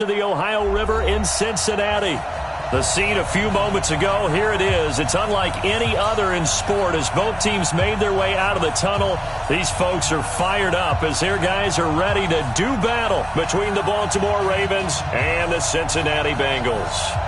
To the Ohio River in Cincinnati. The scene a few moments ago, here it is. It's unlike any other in sport as both teams made their way out of the tunnel. These folks are fired up as their guys are ready to do battle between the Baltimore Ravens and the Cincinnati Bengals.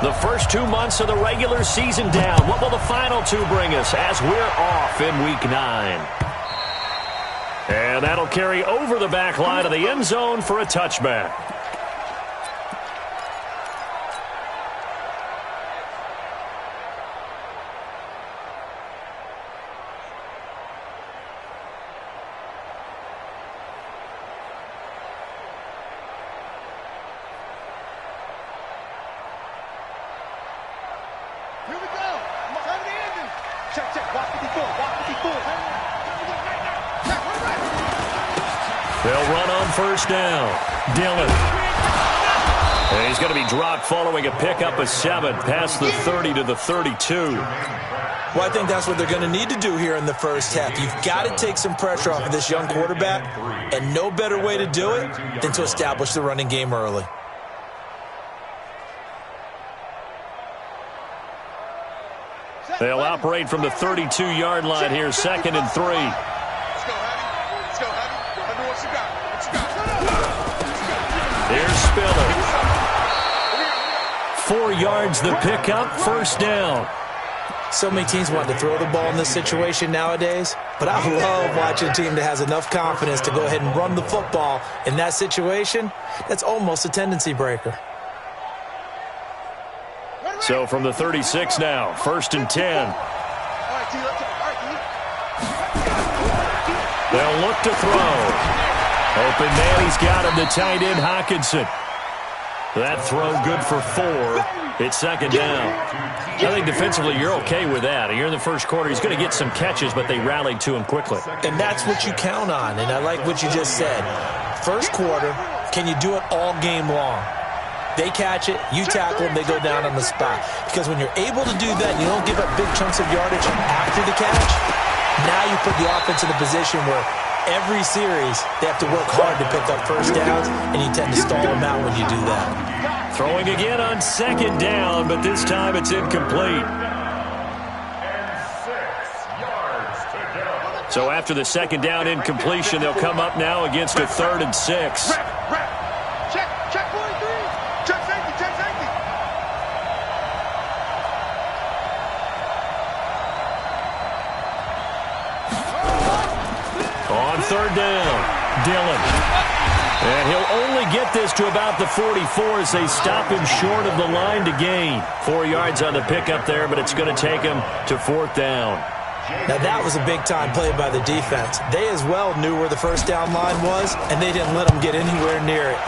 The first 2 months of the regular season down. What will the final two bring us as we're off in Week 9? And that'll carry over the back line of the end zone for a touchback. They'll run on first down. Dillon. And he's going to be dropped following a pickup of 7 past the 30 to the 32. Well, I think that's what they're going to need to do here in the first half. You've got to take some pressure off of this young quarterback, and no better way to do it than to establish the running game early. They'll operate from the 32-yard line here, 2nd and 3. Here's Spiller. 4 yards the pickup, first down. So many teams want to throw the ball in this situation nowadays, but I love watching a team that has enough confidence to go ahead and run the football in that situation. That's almost a tendency breaker. So from the 36 now, 1st and 10. They'll look to throw. Open man, he's got him, the tight end Hockenson. That throw good for 4. It's 2nd down. I think defensively you're okay with that. Here in the first quarter, he's going to get some catches, but they rallied to him quickly. And that's what you count on, and I like what you just said. First quarter, can you do it all game long? They catch it, you tackle them, they go down on the spot. Because when you're able to do that and you don't give up big chunks of yardage after the catch, now you put the offense in a position where every series they have to work hard to pick up first downs, and you tend to stall them out when you do that. Throwing again on 2nd down, but this time it's incomplete. So after the 2nd down incompletion, they'll come up now against a 3rd and 6. On 3rd down, Dillon. And he'll only get this to about the 44 as they stop him short of the line to gain. 4 yards on the pickup there, but it's going to take him to 4th down. Now that was a big-time play by the defense. They as well knew where the first down line was, and they didn't let them get anywhere near it.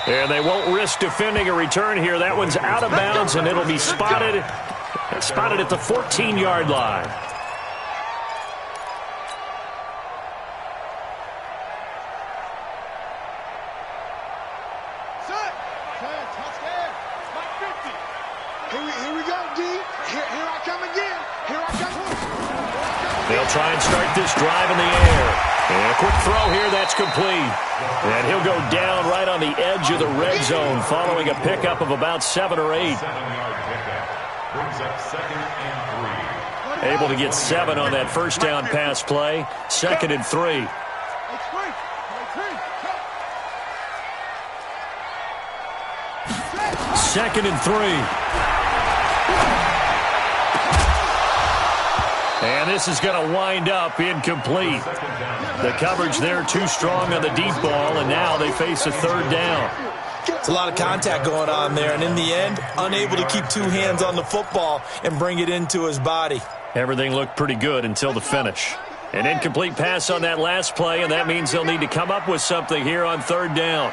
And they won't risk defending a return here. That one's out of bounds, and it'll be spotted at the 14-yard line. They'll try and start this drive in the air. And a quick throw here, that's complete. And he'll go down right on the edge of the red zone following a pickup of about 7 or 8. Able to get 7 on that first down pass play. 2nd and 3. Second and 3. And this is going to wind up incomplete. The coverage there too strong on the deep ball, and now they face a 3rd down. It's a lot of contact going on there, and in the end, unable to keep 2 hands on the football and bring it into his body. Everything looked pretty good until the finish. An incomplete pass on that last play, and that means they'll need to come up with something here on 3rd down.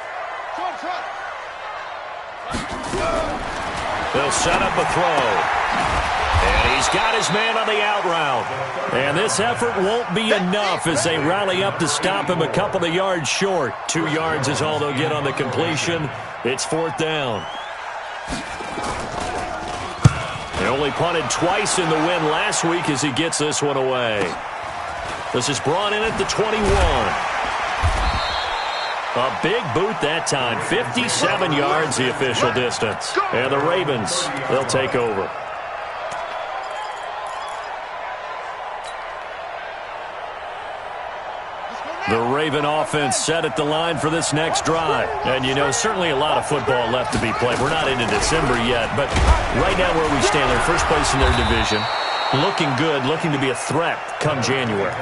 They'll set up a throw. And he's got his man on the out route. And this effort won't be enough as they rally up to stop him a couple of yards short. 2 yards is all they'll get on the completion. It's 4th down. They only punted twice in the win last week as he gets this one away. This is brought in at the 21. A big boot that time. 57 yards the official distance. And the Ravens, they'll take over. The Raven offense set at the line for this next drive. And, you know, certainly a lot of football left to be played. We're not into December yet, but right now where we stand, they're first place in their division. Looking good, looking to be a threat come January.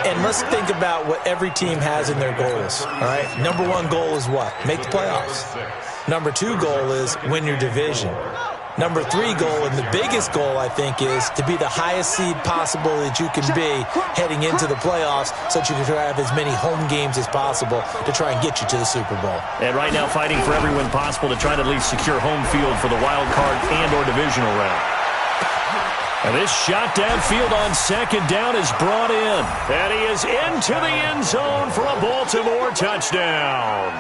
And let's think about what every team has in their goals, all right? Number 1 goal is what? Make the playoffs. Number 2 goal is win your division. Number 3 goal, and the biggest goal, I think, is to be the highest seed possible that you can be heading into the playoffs so that you can have as many home games as possible to try and get you to the Super Bowl. And right now fighting for every win possible to try to at least secure home field for the wild card and or divisional round. And this shot downfield on 2nd down is brought in. And he is into the end zone for a Baltimore touchdown.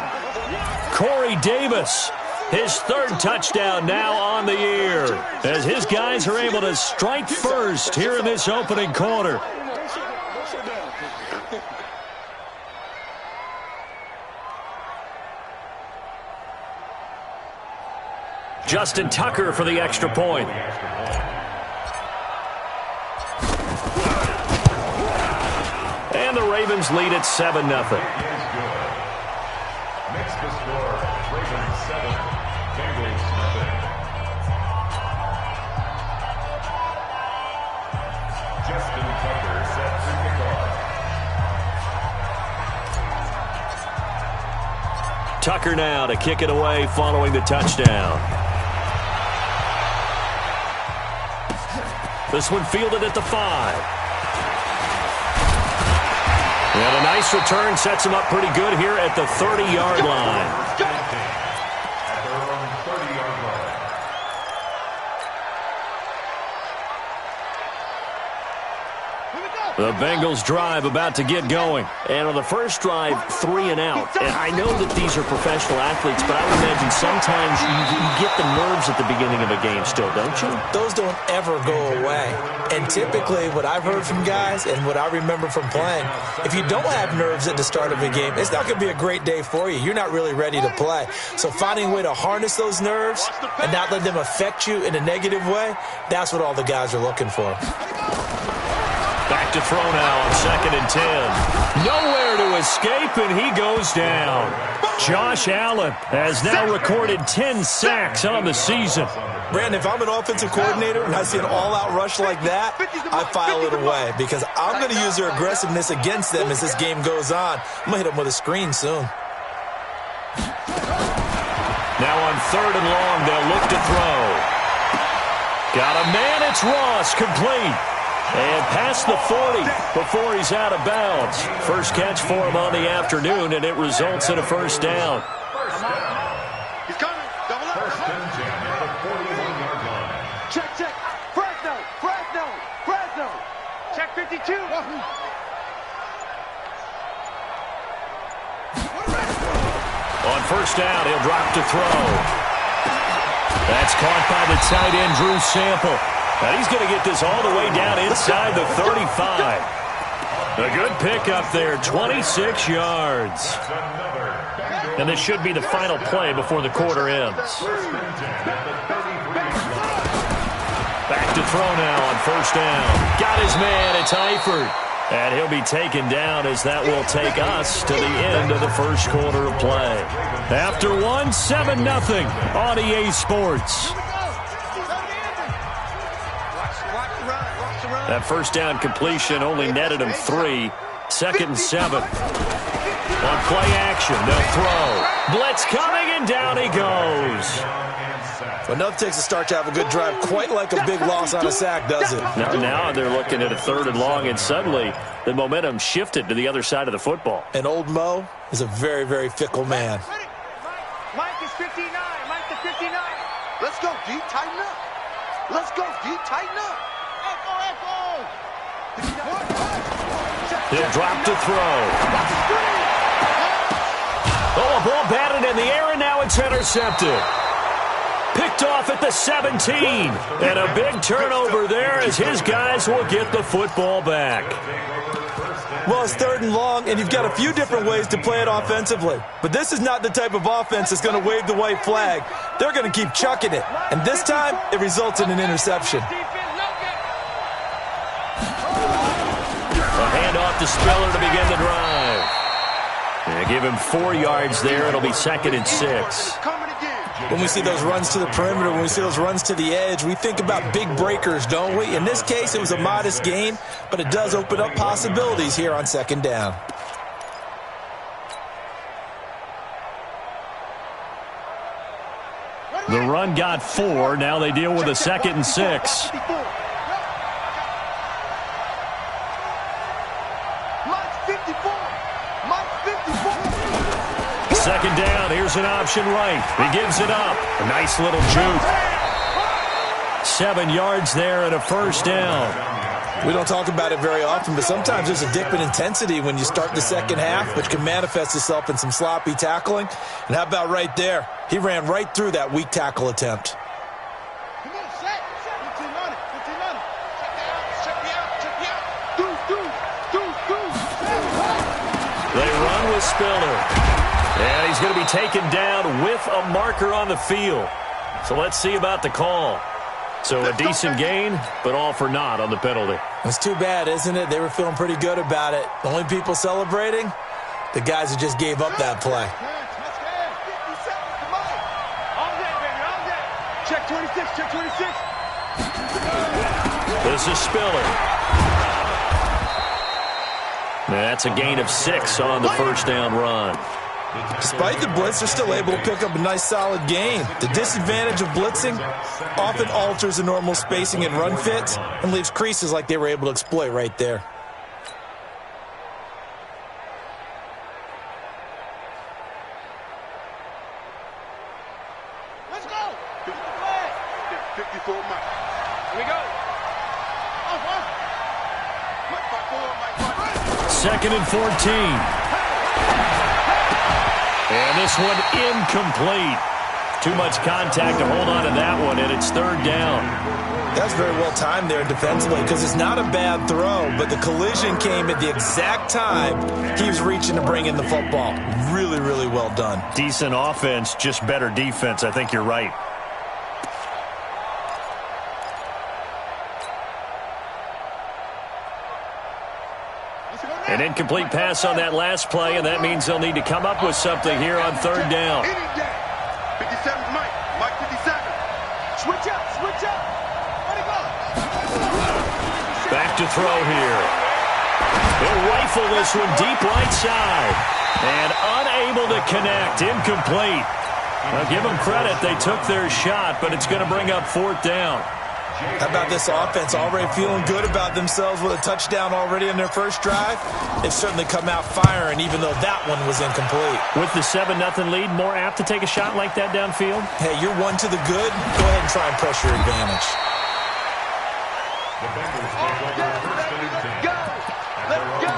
Corey Davis, his 3rd touchdown now on the year, as his guys are able to strike first here in this opening quarter. Justin Tucker for the extra point. And the Ravens lead at 7-0. Makes the score, Ravens 7, Bengals nothing. Justin Tucker set to kickoff. Tucker now to kick it away following the touchdown. This one fielded at the 5. And a nice return sets him up pretty good here at the 30-yard line. At their own 30-yard line. The Bengals drive about to get going. And on the first drive, 3 and out. And I know that these are professional athletes, but I would imagine sometimes you get the nerves at the beginning of a game still, don't you? Those don't ever go away. And typically what I've heard from guys and what I remember from playing, if you don't have nerves at the start of a game, it's not going to be a great day for you. You're not really ready to play. So finding a way to harness those nerves and not let them affect you in a negative way, that's what all the guys are looking for. Back to throw now on 2nd and 10. Nowhere to escape, and he goes down. Josh Allen has now recorded 10 sacks on the season. Brandon, if I'm an offensive coordinator and I see an all-out rush like that, I file it away because I'm going to use their aggressiveness against them as this game goes on. I'm going to hit them with a screen soon. Now on 3rd and long, they'll look to throw. Got a man, it's Ross, complete. And past the 40 before he's out of bounds. First catch for him on the afternoon, and it results in a 1st down. He's coming. Double up. 1st and 10 at the 41-yard line. Check. Fresno. Check 52. On 1st down, he'll drop to throw. That's caught by the tight end, Drew Sample. And he's going to get this all the way down inside the 35. A good pickup there, 26 yards. And this should be the final play before the quarter ends. Back to throw now on 1st down. Got his man, it's Eifert. And he'll be taken down as that will take us to the end of the first quarter of play. After 7-0 on EA Sports. That 1st down completion only netted him 3. 2nd and 7. On play action, they'll throw. Blitz coming, and down he goes. Well, enough takes a start to have a good drive, quite like a big loss on a sack, does it? Now they're looking at a 3rd and long, and suddenly the momentum shifted to the other side of the football. And old Mo is a very, very fickle man. Mike is 59. Let's go, D. Tighten up. Let's go, D. Tighten up. He'll drop to throw. Oh, a ball batted in the air, and now it's intercepted. Picked off at the 17. And a big turnover there as his guys will get the football back. Well, it's 3rd and long, and you've got a few different ways to play it offensively. But this is not the type of offense that's going to wave the white flag. They're going to keep chucking it. And this time, it results in an interception. A handoff to Spiller to begin the drive. And give him 4 yards there. It'll be 2nd and 6. When we see those runs to the perimeter, when we see those runs to the edge, we think about big breakers, don't we? In this case, it was a modest gain, but it does open up possibilities here on 2nd down. The run got 4. Now they deal with a 2nd and 6. Second down, here's an option right. He gives it up. A nice little juke. 7 yards there and a 1st down. We don't talk about it very often, but sometimes there's a dip in intensity when you start the second half, which can manifest itself in some sloppy tackling. And how about right there? He ran right through that weak tackle attempt. They run with Spiller. And he's going to be taken down with a marker on the field. So let's see about the call. So a decent gain, but all for naught on the penalty. It's too bad, isn't it? They were feeling pretty good about it. The only people celebrating, the guys who just gave up that play. Check 26, check 26. This is Spiller. That's a gain of 6 on the 1st down run. Despite the blitz, they're still able to pick up a nice solid gain. The disadvantage of blitzing often alters the normal spacing and run fits and leaves creases like they were able to exploit right there. Let's go. 54 Mike. Here we go. Mike 5-4, Mike 5. 2nd and 14. And this one incomplete. Too much contact to hold on to that one, and it's 3rd down. That's very well timed there defensively because it's not a bad throw, but the collision came at the exact time he was reaching to bring in the football. Really, really well done. Decent offense, just better defense. I think you're right. An incomplete pass on that last play, and that means they'll need to come up with something here on 3rd down. 57's Mike. Mike 57. Switch up, switch up. Let it go. Back to throw here. They'll rifle this one deep right side. And unable to connect. Incomplete. Now give them credit. They took their shot, but it's going to bring up 4th down. How about this offense? Already feeling good about themselves with a touchdown already in their first drive. They've certainly come out firing, even though that one was incomplete. With the 7-0 lead, more apt to take a shot like that downfield? Hey, you're one to the good. Go ahead and try and press your advantage. The Bengals take over 1st and 10. Go. Let's go.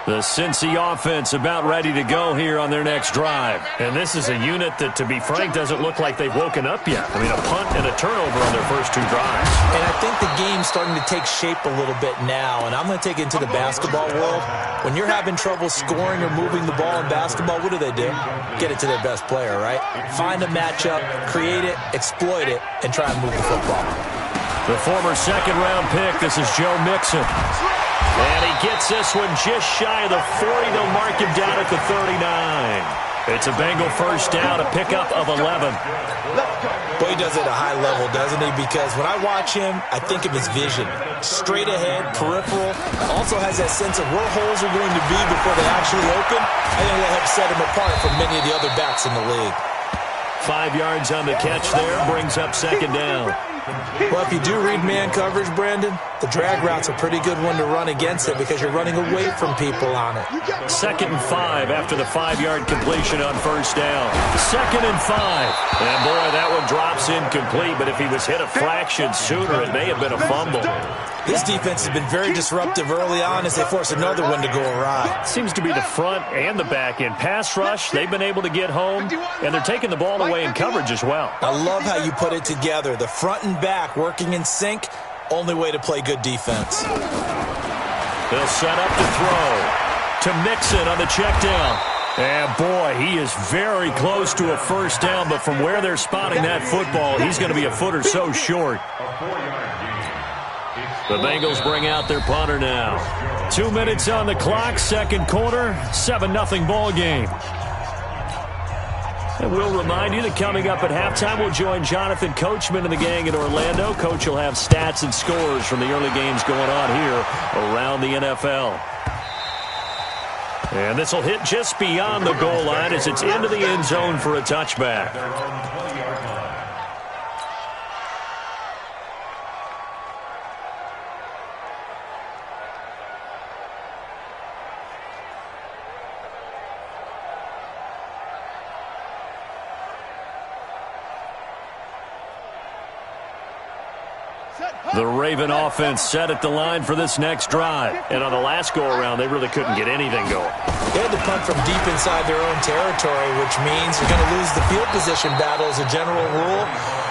The Cincy offense about ready to go here on their next drive. And this is a unit that, to be frank, doesn't look like they've woken up yet. I mean, a punt and a turnover on their first 2 drives. And I think the game's starting to take shape a little bit now, and I'm going to take it into the basketball world. When you're having trouble scoring or moving the ball in basketball, what do? Get it to their best player, right? Find a matchup, create it, exploit it, and try and move the football. The former 2nd-round pick, this is Joe Mixon. And he gets this one just shy of the 40. They'll mark him down at the 39. It's a Bengal 1st down, a pickup of 11. Boy, he does it at a high level, doesn't he? Because when I watch him, I think of his vision. Straight ahead, peripheral. Also has that sense of where holes are going to be before they actually open. I think that helps set him apart from many of the other backs in the league. 5 yards on the catch there, brings up 2nd down. Well, if you do read man coverage, Brandon, the drag route's a pretty good one to run against it because you're running away from people on it. 2nd and 5 after the 5-yard completion on first down. 2nd and 5. And, boy, that one drops incomplete, but if he was hit a fraction sooner, it may have been a fumble. This defense has been very disruptive early on as they force another one to go awry. Seems to be the front and the back end. Pass rush, they've been able to get home, and they're taking the ball away in coverage as well. I love how you put it together. The front and back working in sync, only way to play good defense. They'll set up to throw to Mixon on the check down. And, boy, he is very close to a first down, but from where they're spotting that football, he's going to be a foot or so short. The Bengals bring out their punter now. 2 minutes on the clock, second quarter, 7-0 ball game. And we'll remind you that coming up at halftime, we'll join Jonathan Coachman and the gang in Orlando. Coach will have stats and scores from the early games going on here around the NFL. And this will hit just beyond the goal line as it's into the end zone for a touchback. The Raven offense set at the line for this next drive. And on the last go-around, they really couldn't get anything going. They had to punt from deep inside their own territory, which means you're going to lose the field position battle as a general rule.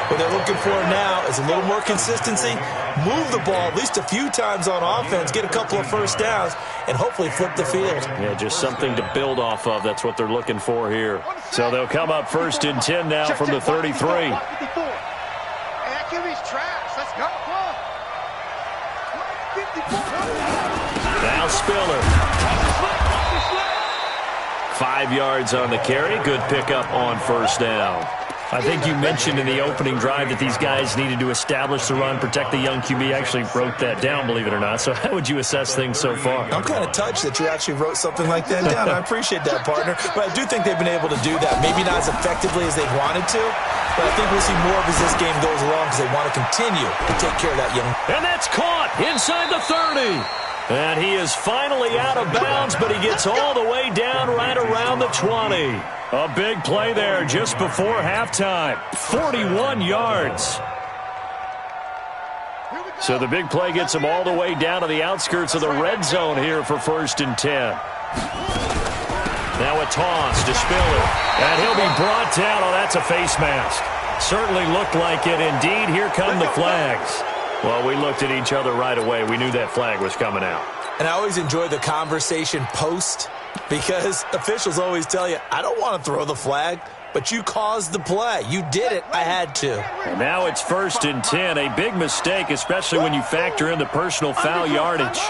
What they're looking for now is a little more consistency, move the ball at least a few times on offense, get a couple of first downs, and hopefully flip the field. Yeah, just something to build off of. That's what they're looking for here. So they'll come up 1st and 10 now from the 33. Now Spiller. 5 yards on the carry. Good pickup on first down. I think you mentioned in the opening drive that these guys needed to establish the run, protect the young QB. Actually wrote that down, believe it or not. So how would you assess things so far? I'm kind of touched that you actually wrote something like that down. I appreciate that, partner. But I do think they've been able to do that. Maybe not as effectively as they wanted to, but I think we'll see more of as this game goes along because they want to continue to take care of that young. And that's caught inside the 30. And he is finally out of bounds, but he gets all the way down right around the 20. A big play there just before halftime. 41 yards. So the big play gets him all the way down to the outskirts of the red zone here for 1st and 10. Now a toss to Spiller. And he'll be brought down. Oh, that's a face mask. Certainly looked like it. Indeed, here come the flags. Well, we looked at each other right away. We knew that flag was coming out. And I always enjoy the conversation post because officials always tell you, I don't want to throw the flag, but you caused the play. You did it. I had to. And now it's 1st and 10. A big mistake, especially when you factor in the personal foul yardage.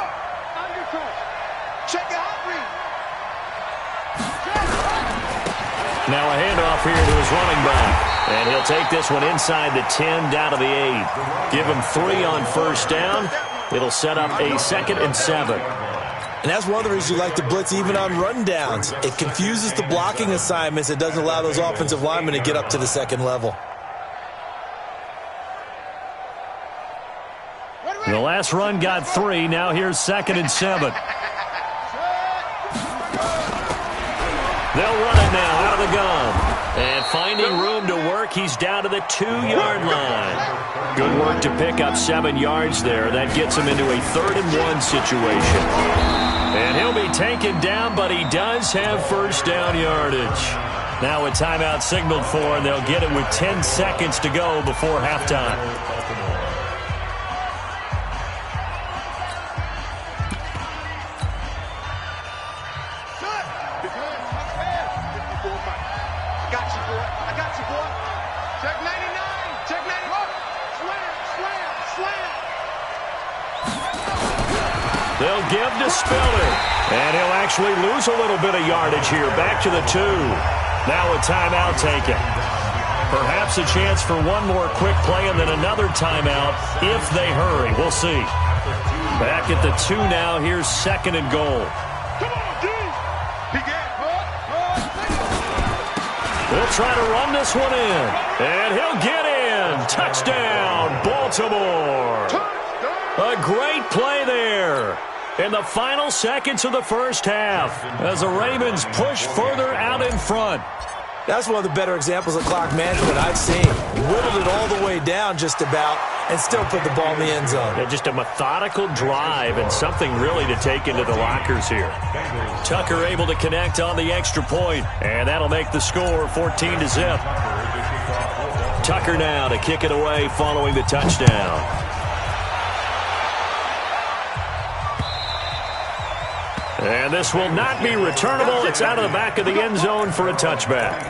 Now a handoff here to his running back. And he'll take this one inside the 10 down to the 8. Give him 3 on first down. It'll set up a 2nd and 7. And that's one of the reasons you like to blitz even on rundowns. It confuses the blocking assignments. It doesn't allow those offensive linemen to get up to the second level. The last run got 3. Now here's 2nd and 7. They'll run it now out of the gun. And finding room to work, he's down to the 2-yard line. Good work to pick up 7 yards there. That gets him into a 3rd and 1 situation. And he'll be taken down, but he does have first down yardage. Now a timeout signaled for, and they'll get it with 10 seconds to go before halftime. They'll give to Spiller. And he'll actually lose a little bit of yardage here. Back to the 2. Now a timeout taken. Perhaps a chance for one more quick play and then another timeout if they hurry. We'll see. Back at the 2 now. Here's 2nd and goal. They'll try to run this one in. And he'll get in. run. Touchdown, Baltimore. A great play there in the final seconds of the first half as the Ravens push further out in front. That's one of the better examples of clock management I've seen. Whittled it all the way down just about and still put the ball in the end zone. Yeah, just a methodical drive and something really to take into the lockers here. Tucker able to connect on the extra point, and that'll make the score 14-0. Tucker now to kick it away following the touchdown. And this will not be returnable. It's out of the back of the end zone for a touchback.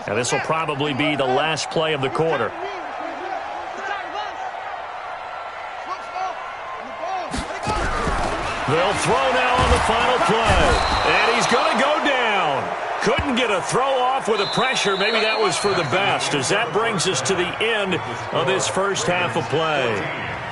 And this will probably be the last play of the quarter. They'll throw now on the final play. And he's going to go down. Couldn't get a throw off with the pressure. Maybe that was for the best, as that brings us to the end of this first half of play.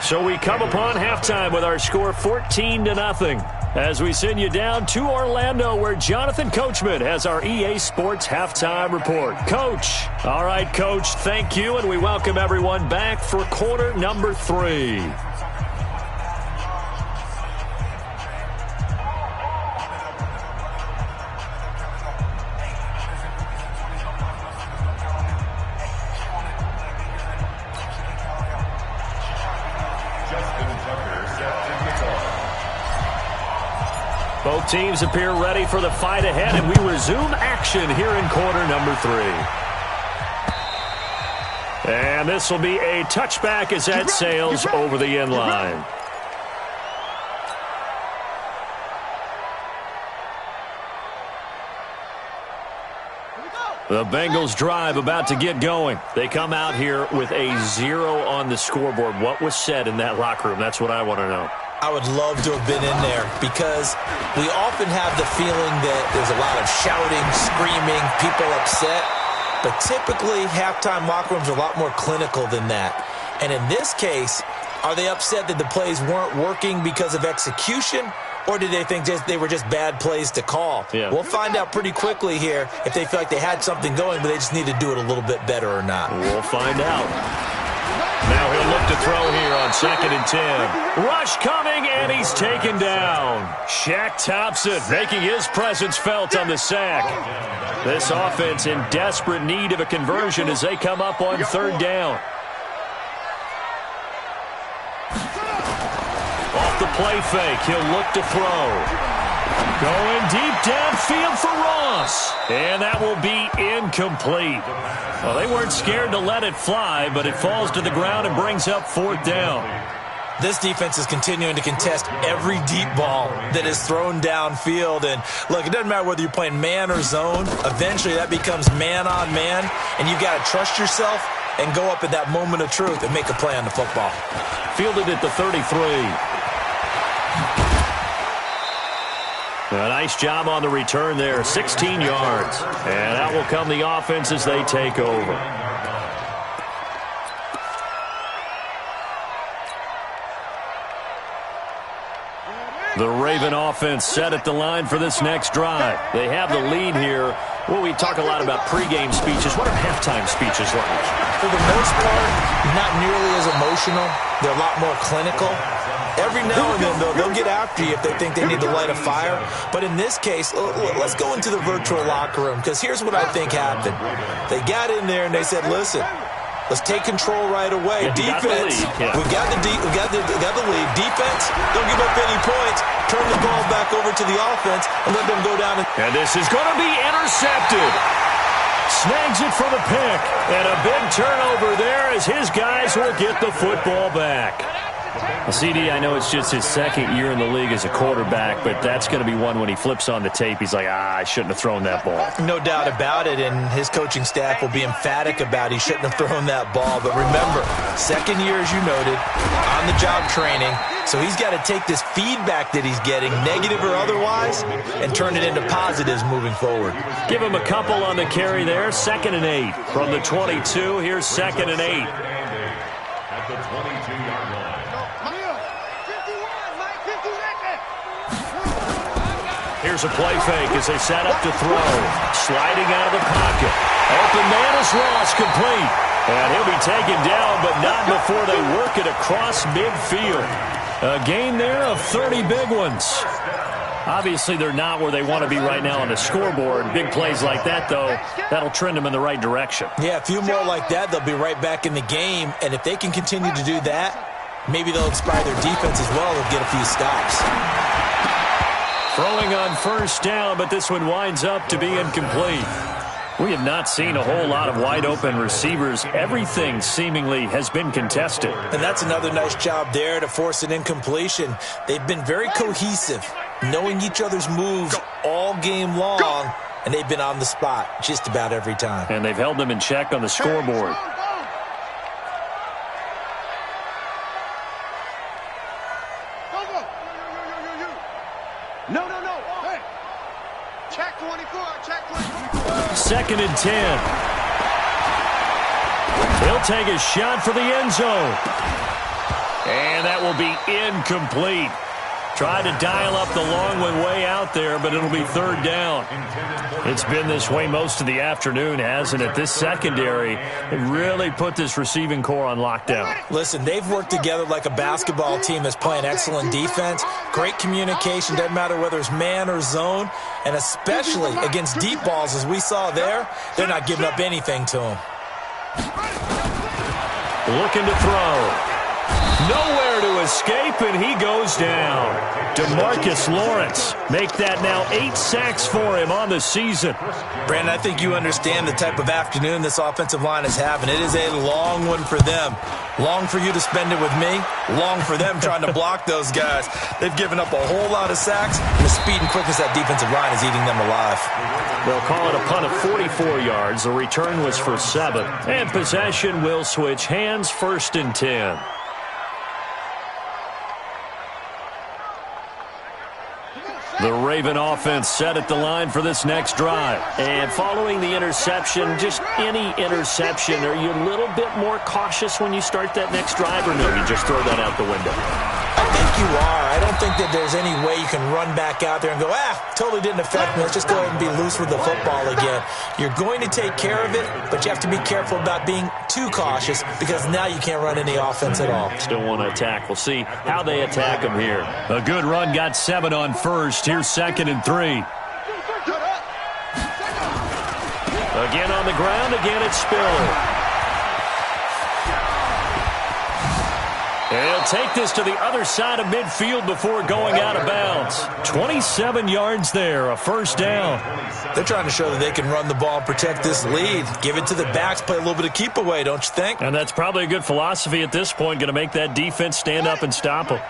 So we come upon halftime with our score 14-0. As we send you down to Orlando, where Jonathan Coachman has our EA Sports Halftime Report. Coach. All right, Coach, thank you, and we welcome everyone back for quarter number 3. Both teams appear ready for the fight ahead, and we resume action here in quarter number 3. And this will be a touchback as that sails over the end line. The Bengals drive about to get going. They come out here with a 0 on the scoreboard. What was said in that locker room? That's what I want to know. I would love to have been in there because we often have the feeling that there's a lot of shouting, screaming, people upset. But typically, halftime locker rooms are a lot more clinical than that. And in this case, are they upset that the plays weren't working because of execution? Or did they think they were just bad plays to call? Yeah. We'll find out pretty quickly here if they feel like they had something going, but they just need to do it a little bit better or not. We'll find out. Now he'll look to throw here on 2nd and 10. Rush coming, and he's taken down. Shaq Thompson making his presence felt on the sack. This offense in desperate need of a conversion as they come up on 3rd down. Off the play fake, he'll look to throw. Going deep downfield for Ross. And that will be incomplete. Well, they weren't scared to let it fly, but it falls to the ground and brings up 4th down. This defense is continuing to contest every deep ball that is thrown downfield. And, look, it doesn't matter whether you're playing man or zone. Eventually, that becomes man on man, and you've got to trust yourself and go up at that moment of truth and make a play on the football. Fielded at the 33. A nice job on the return there, 16 yards. And that will come the offense as they take over. The Raven offense set at the line for this next drive. They have the lead here. Well, we talk a lot about pregame speeches. What are halftime speeches like? For the most part, not nearly as emotional. They're a lot more clinical. Every now and then, though, they'll get after you if they think they need to light a fire. But in this case, let's go into the virtual locker room, because here's what I think happened. They got in there and they said, listen, let's take control right away. Defense, we got the lead. Defense, don't give up any points. Turn the ball back over to the offense and let them go down. And this is going to be intercepted. Snags it for the pick. And a big turnover there as his guys will get the football back. Well, CD, I know it's just his second year in the league as a quarterback, but that's going to be one when he flips on the tape, he's like, I shouldn't have thrown that ball. No doubt about it, and his coaching staff will be emphatic about he shouldn't have thrown that ball. But remember, second year, as you noted, on-the-job training, so he's got to take this feedback that he's getting, negative or otherwise, and turn it into positives moving forward. Give him a couple on the carry there. 2nd and 8 from the 22. Here's 2nd and 8. At the 22-yard line. Here's a play fake as they set up to throw. Sliding out of the pocket. Open man is lost, complete. And he'll be taken down, but not before they work it across midfield. A gain there of 30 big ones. Obviously, they're not where they want to be right now on the scoreboard. Big plays like that, though, that'll trend them in the right direction. Yeah, a few more like that, they'll be right back in the game. And if they can continue to do that, maybe they'll inspire their defense as well. They'll get a few stops. Throwing on 1st down, but this one winds up to be incomplete. We have not seen a whole lot of wide-open receivers. Everything seemingly has been contested. And that's another nice job there to force an incompletion. They've been very cohesive, knowing each other's moves all game long, and they've been on the spot just about every time. And they've held them in check on the scoreboard. No. Hey. Check 24. Check 24. 2nd and 10. He'll take a shot for the end zone. And that will be incomplete. Tried to dial up the long one way out there, but it'll be 3rd down. It's been this way most of the afternoon, hasn't it? This secondary, it really put this receiving core on lockdown. Listen, they've worked together like a basketball team that's playing excellent defense. Great communication, doesn't matter whether it's man or zone. And especially against deep balls, as we saw there, they're not giving up anything to them. Looking to throw. Nowhere to escape, and he goes down. DeMarcus Lawrence make that now 8 sacks for him on the season. Brandon, I think you understand the type of afternoon this offensive line is having. It is a long one for them. Long for you to spend it with me. Long for them trying to block those guys. They've given up a whole lot of sacks. The speed and quickness of that defensive line is eating them alive. They'll call it a punt of 44 yards. The return was for 7. And possession will switch hands. 1st and 10. The Raven offense set at the line for this next drive. And following the interception, just any interception, are you a little bit more cautious when you start that next drive, or no, you just throw that out the window? I think you are. I don't think that there's any way you can run back out there and go, totally didn't affect me. Let's just go ahead and be loose with the football again. You're going to take care of it, but you have to be careful about being too cautious because now you can't run any offense at all. Still want to attack. We'll see how they attack him here. A good run got 7 on 1st. Here's 2nd and 3. Again on the ground. Again it's Spiller. And he'll take this to the other side of midfield before going out of bounds. 27 yards there, a 1st down. They're trying to show that they can run the ball and protect this lead. Give it to the backs, play a little bit of keep away, don't you think? And that's probably a good philosophy at this point, going to make that defense stand up and stop them.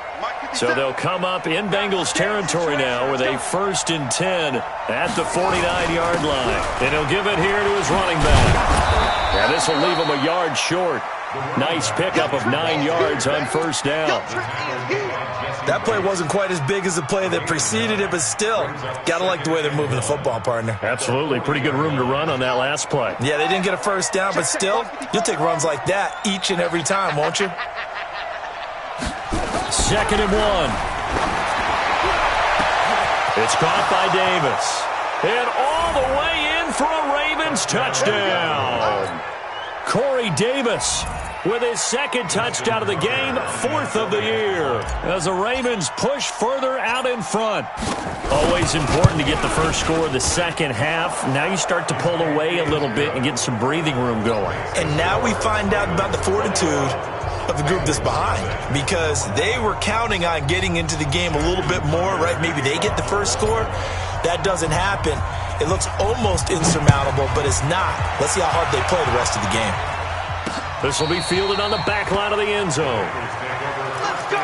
So they'll come up in Bengals territory now with a 1st and 10 at the 49-yard line. And he'll give it here to his running back. And this will leave him a yard short. Nice pickup of 9 yards on 1st down. That play wasn't quite as big as the play that preceded it, but still, got to like the way they're moving the football, partner. Absolutely. Pretty good room to run on that last play. Yeah, they didn't get a 1st down, but still, you'll take runs like that each and every time, won't you? 2nd and 1. It's caught by Davis. And all the way in for a Ravens touchdown. Corey Davis with his 2nd touchdown of the game, 4th of the year, as the Ravens push further out in front. Always important to get the first score of the second half. Now you start to pull away a little bit and get some breathing room going. And now we find out about the fortitude of the group that's behind, because they were counting on getting into the game a little bit more, right? Maybe they get the first score. That doesn't happen. It looks almost insurmountable, but it's not. Let's see how hard they play the rest of the game. This will be fielded on the back line of the end zone. Let's go!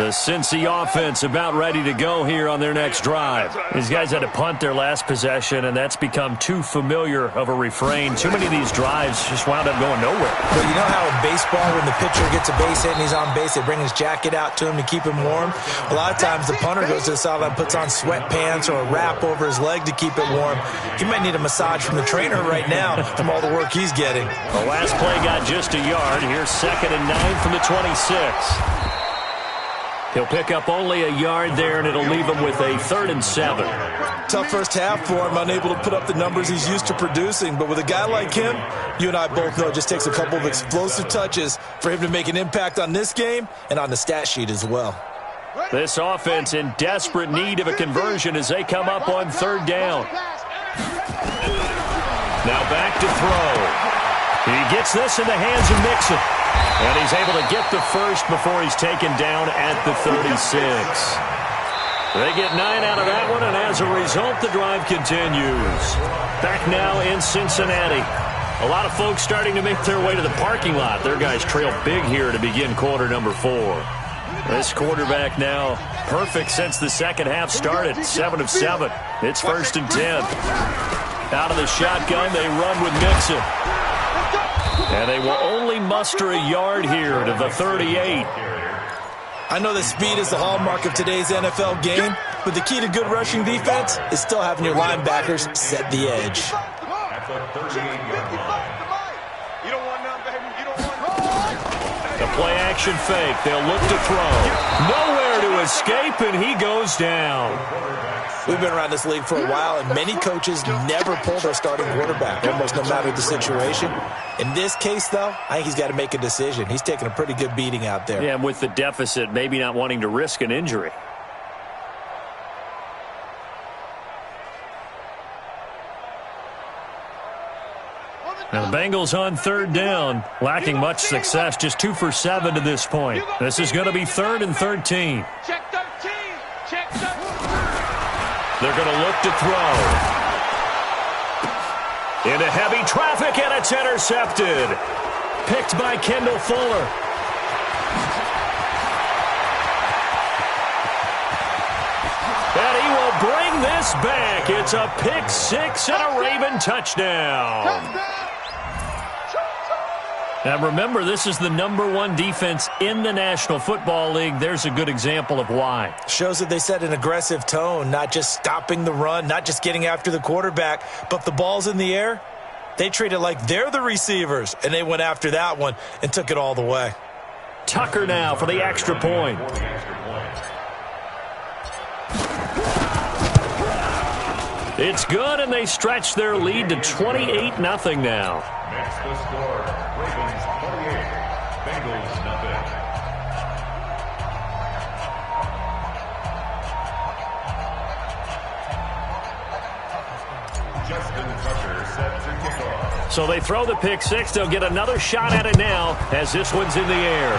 The Cincy offense about ready to go here on their next drive. These guys had to punt their last possession, and that's become too familiar of a refrain. Too many of these drives just wound up going nowhere. But you know how in baseball, when the pitcher gets a base hit and he's on base, they bring his jacket out to him to keep him warm? A lot of times the punter goes to the sideline, puts on sweatpants or a wrap over his leg to keep it warm. He might need a massage from the trainer right now from all the work he's getting. The last play got just a yard. Here's 2nd and 9 from the 26. He'll pick up only a yard there, and it'll leave him with a 3rd and 7. Tough first half for him, unable to put up the numbers he's used to producing. But with a guy like him, you and I both know it just takes a couple of explosive touches for him to make an impact on this game and on the stat sheet as well. This offense in desperate need of a conversion as they come up on 3rd down. Now back to throw. He gets this in the hands of Mixon. And he's able to get the first before he's taken down at the 36. They get 9 out of that one, and as a result, the drive continues. Back now in Cincinnati. A lot of folks starting to make their way to the parking lot. Their guys trail big here to begin quarter number 4. This quarterback now perfect since the second half started. 7 of 7. It's 1st and 10. Out of the shotgun, they run with Mixon. And they will only muster a yard here to the 38. I know that speed is the hallmark of today's NFL game, but the key to good rushing defense is still having your linebackers set the edge. The play action fake. They'll look to throw. Nowhere to escape, and he goes down. We've been around this league for a while, and many coaches never pull their starting quarterback, almost no matter the situation. In this case, though, I think he's got to make a decision. He's taking a pretty good beating out there. Yeah, and with the deficit, maybe not wanting to risk an injury. Now the Bengals on 3rd down, lacking much success, just 2 for 7 to this point. This is going to be 3rd and 13. Check 13. Check 13. They're going to look to throw. Into heavy traffic, and it's intercepted. Picked by Kendall Fuller. And he will bring this back. It's a pick 6 and a Raven touchdown. Now remember, this is the #1 defense in the National Football League. There's a good example of why. Shows that they set an aggressive tone, not just stopping the run, not just getting after the quarterback, but the ball's in the air. They treat it like they're the receivers, and they went after that one and took it all the way. Tucker now for the extra point. It's good, and they stretch their lead to 28-0 now. Next the score, Ravens 28, Bengals nothing. Justin Tucker set to kick off. So they throw the pick 6. They'll get another shot at it now as this one's in the air.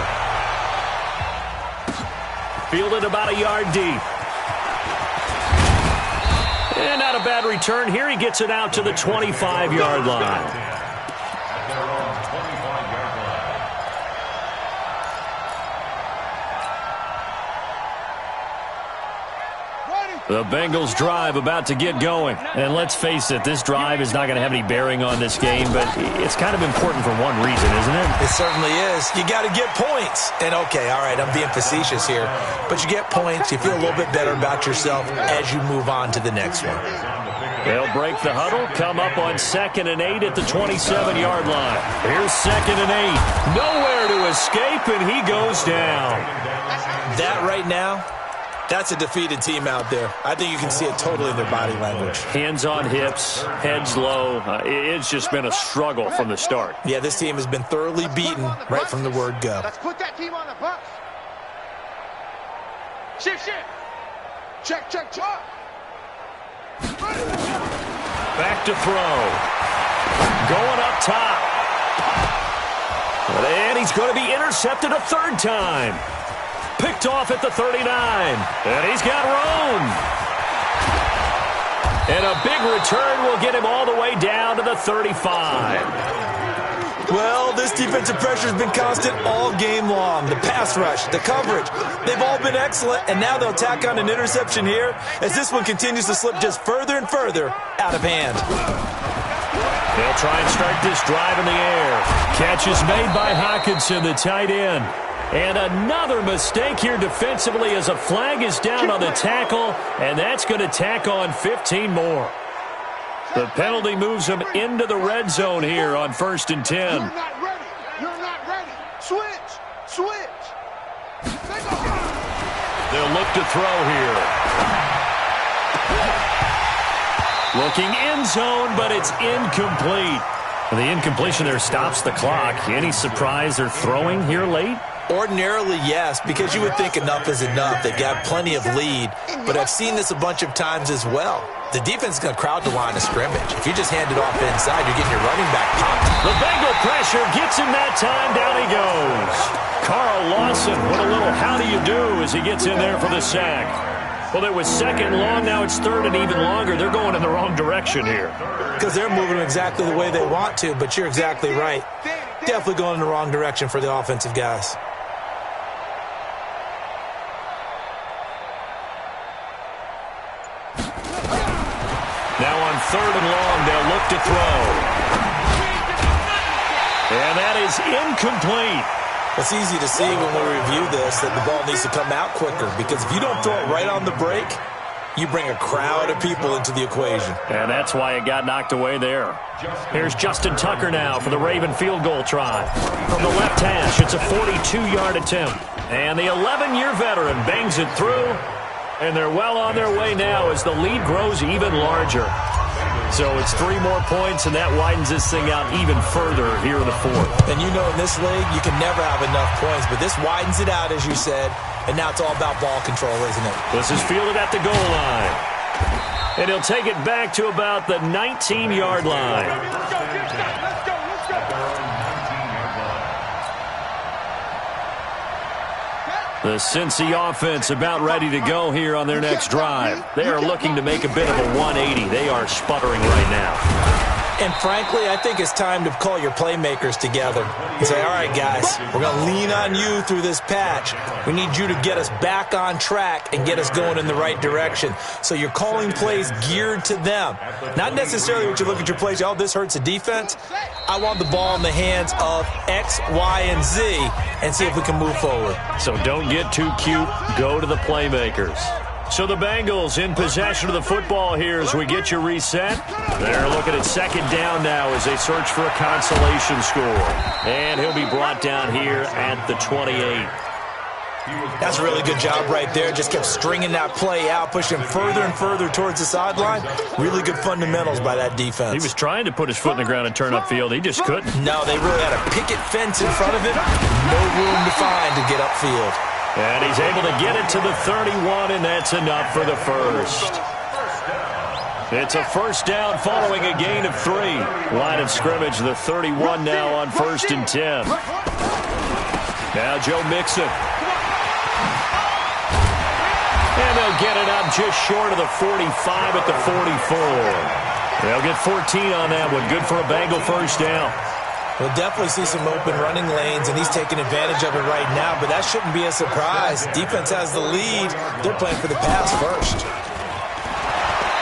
Fielded about a yard deep. And not a bad return here. He gets it out to the 25-yard line. The Bengals drive about to get going. And let's face it, this drive is not going to have any bearing on this game, but it's kind of important for one reason, isn't it? It certainly is. You got to get points. And okay, all right, I'm being facetious here, but you get points, you feel a little bit better about yourself as you move on to the next one. They'll break the huddle, come up on 2nd and 8 at the 27-yard line. Here's 2nd and 8. Nowhere to escape, and he goes down. That right now, that's a defeated team out there. I think you can see it totally in their body language. Hands on hips, heads low. It's just been a struggle from the start. Yeah, this team has been thoroughly beaten right from the word go. Let's put that team on the bus. Shift. Check. Back to throw. Going up top. And he's going to be intercepted a 3rd time. Picked off at the 39. And he's got room. And a big return will get him all the way down to the 35. Well, this defensive pressure has been constant all game long. The pass rush, the coverage, they've all been excellent, and now they'll tack on an interception here as this one continues to slip just further and further out of hand. They'll try and start this drive in the air. Catch is made by Hockenson, the tight end. And another mistake here defensively as a flag is down on the tackle, and that's going to tack on 15 more. The penalty moves them into the red zone here on 1st and 10. You're not ready. You're not ready. Switch. Switch. They'll look to throw here. Looking end zone, but it's incomplete. And the incompletion there stops the clock. Any surprise they're throwing here late? Ordinarily, yes, because you would think enough is enough. They've got plenty of lead, but I've seen this a bunch of times as well. The defense is going to crowd the line of scrimmage. If you just hand it off inside, you're getting your running back popped. The Bengal pressure gets him that time. Down he goes. Carl Lawson, what a little how do you do as he gets in there for the sack. Well, it was 2nd and long. Now it's 3rd and even longer. They're going in the wrong direction here. Because they're moving exactly the way they want to, but you're exactly right. Definitely going in the wrong direction for the offensive guys. Now on 3rd and long, they'll look to throw. And that is incomplete. It's easy to see when we review this that the ball needs to come out quicker, because if you don't throw it right on the break, you bring a crowd of people into the equation. And that's why it got knocked away there. Here's Justin Tucker now for the Raven field goal try. From the left hash, it's a 42-yard attempt. And the 11-year veteran bangs it through. And they're well on their way now as the lead grows even larger. So it's 3 more points, and that widens this thing out even further here in the 4th. And you know in this league, you can never have enough points, but this widens it out, as you said, and now it's all about ball control, isn't it? This is fielded at the goal line. And he'll take it back to about the 19-yard line. The Cincy offense about ready to go here on their next drive. They are looking to make a bit of a 180. They are sputtering right now. And frankly, I think it's time to call your playmakers together and say, all right, guys, we're going to lean on you through this patch. We need you to get us back on track and get us going in the right direction. So you're calling plays geared to them. Not necessarily what you look at your plays, oh, this hurts the defense. I want the ball in the hands of X, Y, and Z and see if we can move forward. So don't get too cute. Go to the playmakers. So the Bengals in possession of the football here as we get you reset. They're looking at 2nd down now as they search for a consolation score. And he'll be brought down here at the 28. That's a really good job right there. Just kept stringing that play out, pushing further and further towards the sideline. Really good fundamentals by that defense. He was trying to put his foot in the ground and turn upfield. He just couldn't. No, they really had a picket fence in front of him. No room to find to get upfield. And he's able to get it to the 31, and that's enough for the first. It's a 1st down following a gain of 3. Line of scrimmage, the 31 now on 1st and 10. Now Joe Mixon. And they'll get it up just short of the 45 at the 44. They'll get 14 on that one. Good for a Bengal 1st down. We'll definitely see some open running lanes, and he's taking advantage of it right now, but that shouldn't be a surprise. Defense has the lead. They're playing for the pass first.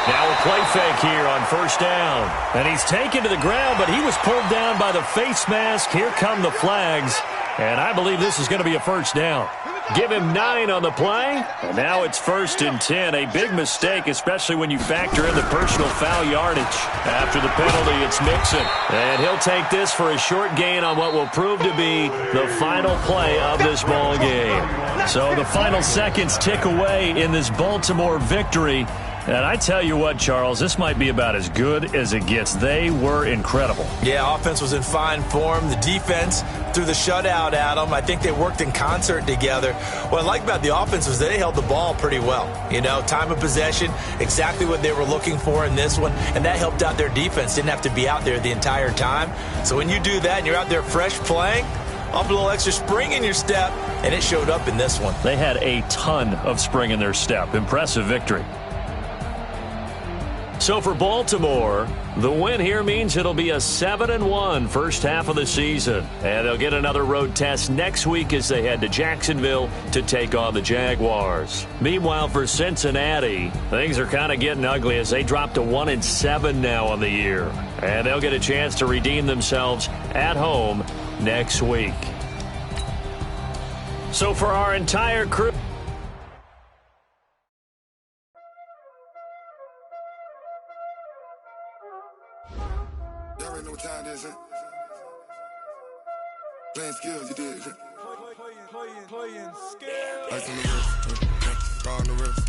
Now a play fake here on 1st down. And he's taken to the ground, but he was pulled down by the face mask. Here come the flags. And I believe this is going to be a 1st down. Give him 9 on the play. And now it's 1st and 10. A big mistake, especially when you factor in the personal foul yardage. After the penalty, it's Mixon. And he'll take this for a short gain on what will prove to be the final play of this ball game. So the final seconds tick away in this Baltimore victory. And I tell you what, Charles, this might be about as good as it gets. They were incredible. Yeah, offense was in fine form. The defense threw the shutout at them. I think they worked in concert together. What I like about the offense was they held the ball pretty well. You know, time of possession, exactly what they were looking for in this one, and that helped out their defense. Didn't have to be out there the entire time. So when you do that and you're out there fresh playing, up a little extra spring in your step, and it showed up in this one. They had a ton of spring in their step. Impressive victory. So for Baltimore, the win here means it'll be a 7-1 first half of the season. And they'll get another road test next week as they head to Jacksonville to take on the Jaguars. Meanwhile, for Cincinnati, things are kind of getting ugly as they drop to 1-7 now on the year. And they'll get a chance to redeem themselves at home next week. So for our entire crew... Y'all already know what time it is, huh? Playing skills, you did. Playing skills. Ice on the wrist, car on the wrist,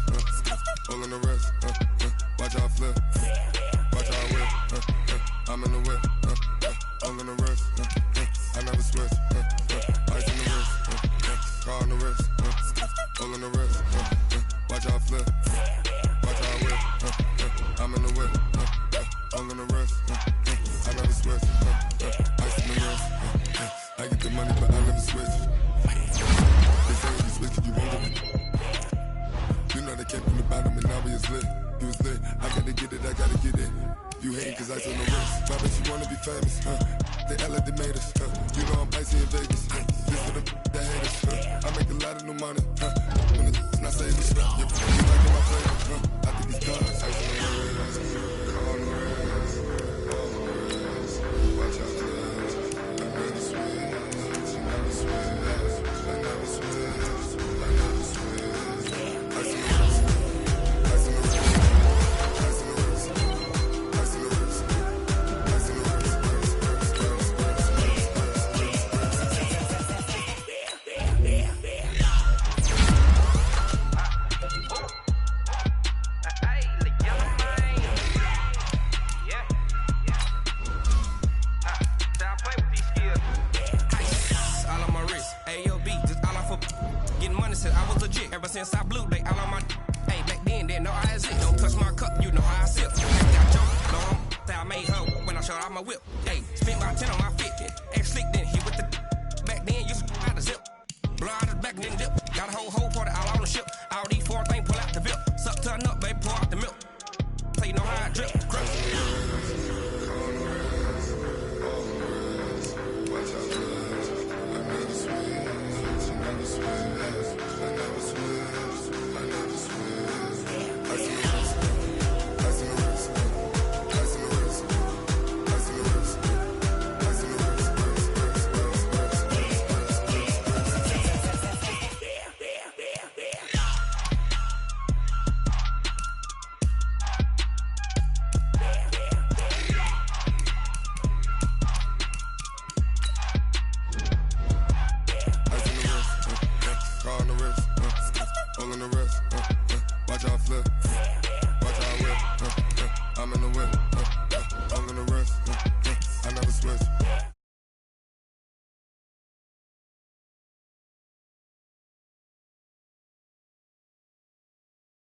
hole on the wrist, watch out flip, watch out whip, I'm in the whip, hole on the wrist, I never switch, ice on the wrist, car on the wrist, hole on the wrist, watch out flip, watch out whip, I'm in the whip, hole on the wrist, I never switch, ice in the wrist, I get the money but I never switch. They say if you switch you won't get it. You know they came from the bottom and now we is lit. You was lit, I gotta get it, I gotta get it. You hate cause ice on the wrist. Why bet you wanna be famous, They act like they made us, You know I'm icy in Vegas, This for the that hate us, I make a lot of new money, When it's not saving, you like my flavor, I think these guys, ice on the wrist, on the wrist, on the wrist, watch out for this, I never switch, I never switch, I never switch, I never switch, ice on the wrist, ice on the wrist, ice on the wrist, ice on the wrist, ice on the all on my wrist, AOB, just all off of getting money since I was legit. Ever since I blew, they all on my. Hey, back then, didn't know I exist. Don't touch my cup, you know how I sip. Hey, got joke, long, say I made her when I showed out my whip. Hey, spent about 10 on my fit. Ex slick, then he with the. Back then, used to out the zip. Blow out his back and then dip. Got a whole party all on the ship. All these four things pull out the VIP. Suck, turn up, baby, pour out the milk. So you know how I drip. Crap. Watch out flip, watch out whip, I'm in the whip, all in the wrist, I never switch.